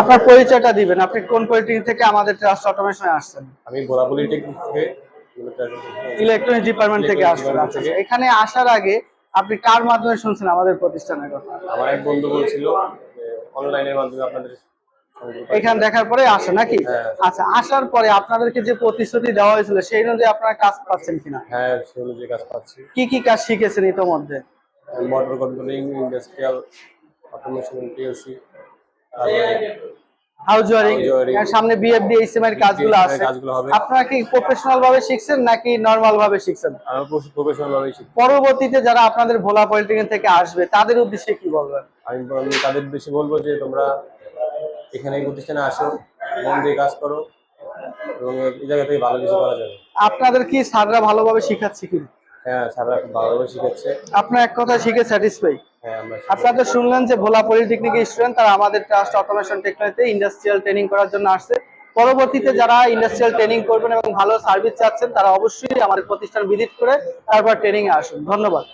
আপনার পরিচয়টা দিবেন, আপনি কোন পলিটেকনিক থেকে আমাদের ট্রাস্ট অটোমেশনে আসছেন? আমি ভোলা পলিটেকনিক থেকে ইলেকট্রনিক্স ডিপার্টমেন্ট থেকে ইলেকট্রনিক্স আসছেন। ডিপার্টমেন্ট আচ্ছা থেকে। আচ্ছা, এখানে আসার আগে আপনি কার মাধ্যমে শুনছেন আমাদের প্রতিষ্ঠানের কথা? আমার এক বন্ধু বলছিল যে অনলাইনের মাধ্যমে আপনাদের এখানে দেখার পরে আসে নাকি? হ্যাঁ আচ্ছা, আসার পরে আপনাদেরকে যে প্রতিশ্রুতি দেওয়া হয়েছিল সেই অনুযায়ী আপনারা কাজ পাচ্ছেন কিনা? হ্যাঁ সেই অনুযায়ী কাজ পাচ্ছি। কি কি কাজ শিখেছেন ইতোমধ্যে? Motor controlling, industrial automation, PLC, তারপরে হাউস ওয়ারিং, হাউস ওয়ারিং, এর সামনে বিএফডি এইচএম এর কাজগুলো BSMI আছে। কাজগুলো হবে। আপনারা কি প্রফেশনাল ভাবে শিখছেন নাকি নরমাল ভাবে শিখছেন? আমরা প্রফেশনাল ভাবেই শিখি। পরবর্তীতে যারা আপনাদের ভোলা পলিটেকনিক থেকে আসবে তাদের উদ্দেশ্যে কি বলবেন? আমি তাদের বেশি বলবো যে তোমরা এখানে এই প্রতিষ্ঠানে আসো, মন দিয়ে কাজ করো এবং এই জায়গা থেকে ভালো কিছু করা যাবে। আপনাদের কি স্যাররা ভালোভাবে শিখাচ্ছে কি? হ্যাঁ স্যাররা খুব ভালোভাবে শিখাচ্ছে। আপনার এক কথা শিখে স্যাটিসফাই? হ্যাঁ আমরা আপনারা তো শুনলেন যে ভোলা পলিটেকনিকের স্টুডেন্ট তারা আমাদের ট্রাস্ট অটোমেশন টেকনোলজিতে ইন্ডাস্ট্রিয়াল ট্রেনিং করার জন্য আসছে। পরবর্তীতে যারা ইন্ডাস্ট্রিয়াল ট্রেনিং করবেন এবং ভালো সার্ভিস চাচ্ছেন তারা অবশ্যই আমাদের প্রতিষ্ঠান ভিজিট করে তারপর ট্রেনিং এ আসুন। ধন্যবাদ।